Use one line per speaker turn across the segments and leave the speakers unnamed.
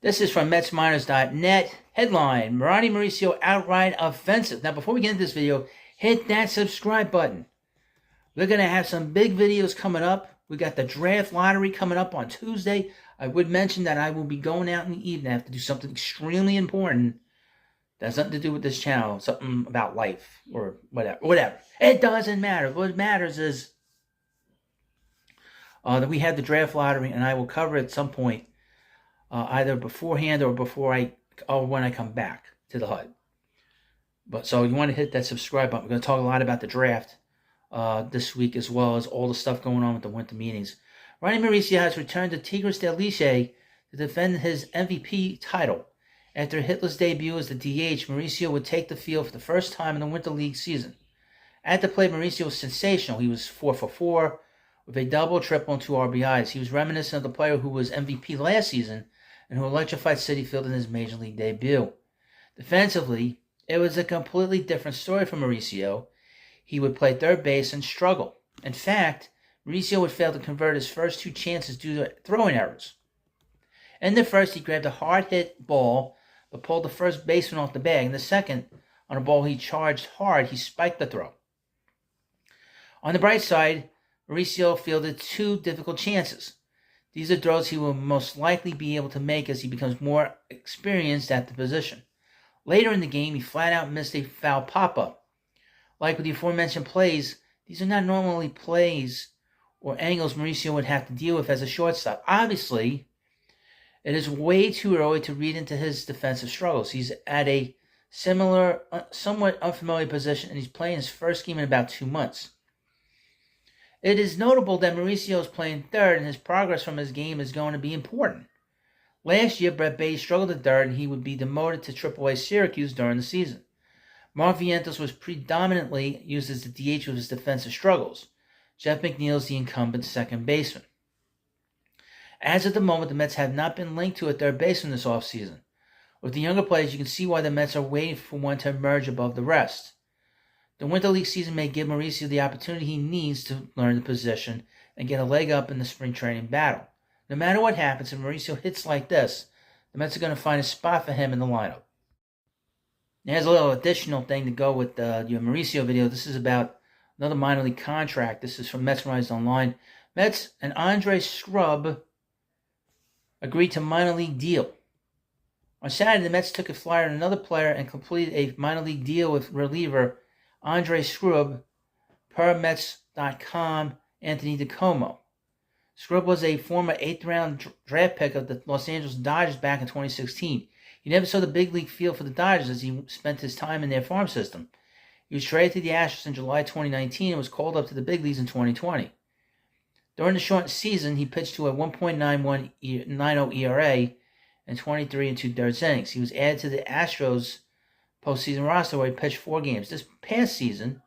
This is from MetsMinors.net. Headline, Ronny Mauricio outright offensive. Now, before we get into this video, hit that subscribe button. We're going to have some big videos coming up. We got the draft lottery coming up on Tuesday. I would mention that I will be going out in the evening. I have to do something extremely important. That has nothing to do with this channel. Something about life or whatever. It doesn't matter. What matters is that we had the draft lottery, and I will cover it at some point. Either beforehand or when I come back to the hut. But so you want to hit that subscribe button. We're going to talk a lot about the draft this week, as well as all the stuff going on with the winter meetings. Ronny Mauricio has returned to Tigres del Licey to defend his MVP title. After a hitless debut as the DH, Mauricio would take the field for the first time in the Winter League season. At the plate, Mauricio was sensational. He was 4 for 4 with a double, triple, and 2 RBIs. He was reminiscent of the player who was MVP last season and who electrified Citi Field in his Major League debut. Defensively, it was a completely different story for Mauricio. He would play third base and struggle. In fact, Mauricio would fail to convert his first 2 chances due to throwing errors. In the first, he grabbed a hard-hit ball, but pulled the first baseman off the bag. In the second, on a ball he charged hard, he spiked the throw. On the bright side, Mauricio fielded 2 difficult chances. These are throws he will most likely be able to make as he becomes more experienced at the position. Later in the game, he flat out missed a foul pop-up. Like with the aforementioned plays, these are not normally plays or angles Mauricio would have to deal with as a shortstop. Obviously, it is way too early to read into his defensive struggles. He's at a similar, somewhat unfamiliar position, and he's playing his first game in about 2 months. It is notable that Mauricio is playing third, and his progress from his game is going to be important. Last year, Brett Baty struggled at third, and he would be demoted to AAA Syracuse during the season. Mark Vientos was predominantly used as the DH with his defensive struggles. Jeff McNeil is the incumbent second baseman. As of the moment, the Mets have not been linked to a third baseman this offseason. With the younger players, you can see why the Mets are waiting for one to emerge above the rest. The Winter League season may give Mauricio the opportunity he needs to learn the position and get a leg up in the spring training battle. No matter what happens, if Mauricio hits like this, the Mets are going to find a spot for him in the lineup. There's a little additional thing to go with your Mauricio video. This is about another minor league contract. This is from Mets Rise Online. Mets and Andre Scrub agreed to minor league deal. On Saturday, the Mets took a flyer on another player and completed a minor league deal with reliever Andre Scrub, per Mets.com, Anthony DiComo. Scrub was a former 8th-round draft pick of the Los Angeles Dodgers back in 2016. He never saw the big league field for the Dodgers as he spent his time in their farm system. He was traded to the Astros in July 2019 and was called up to the big leagues in 2020. During the shortened season, he pitched to a 1.90 ERA in 23 2/3 innings. He was added to the Astros postseason roster where he pitched 4 games. This past season,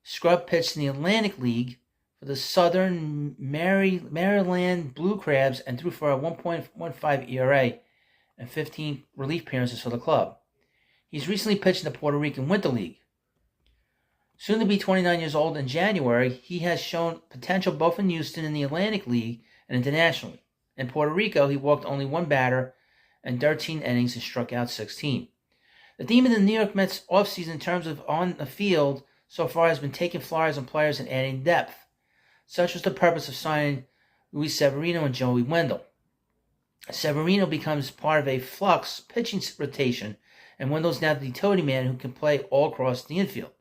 Scrub pitched in the Atlantic League for the Southern Maryland Blue Crabs and threw for a 1.15 ERA and 15 relief appearances for the club. He's recently pitched in the Puerto Rican Winter League. Soon to be 29 years old in January, he has shown potential both in Houston in the Atlantic League and internationally. In Puerto Rico, he walked only 1 batter in 13 innings and struck out 16. The theme of the New York Mets offseason in terms of on the field so far has been taking flyers on players and adding depth. Such was the purpose of signing Luis Severino and Joey Wendle. Severino becomes part of a flux pitching rotation, and Wendle's now the utility man who can play all across the infield.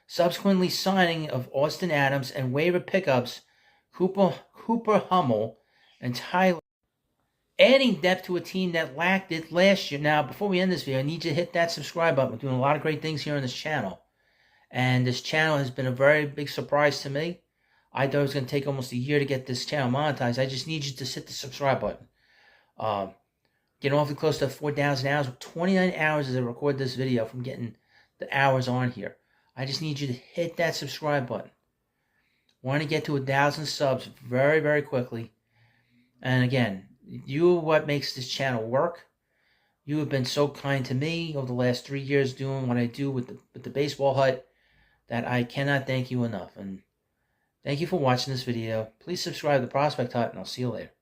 Subsequently signing of Austin Adams and waiver pickups Cooper Hummel and Tyler, adding depth to a team that lacked it last year. Now, before we end this video, I need you to hit that subscribe button. We're doing a lot of great things here on this channel. And this channel has been a very big surprise to me. I thought it was going to take almost a year to get this channel monetized. I just need you to hit the subscribe button. Getting awfully close to 4,000 hours. 29 hours as I record this video from getting the hours on here. I just need you to hit that subscribe button. Want to get to 1,000 subs very, very quickly. And again, you are what makes this channel work. You have been so kind to me over the last 3 years doing what I do with the baseball hut that I cannot thank you enough. And thank you for watching this video. Please subscribe to the Prospect Hut, and I'll see you later.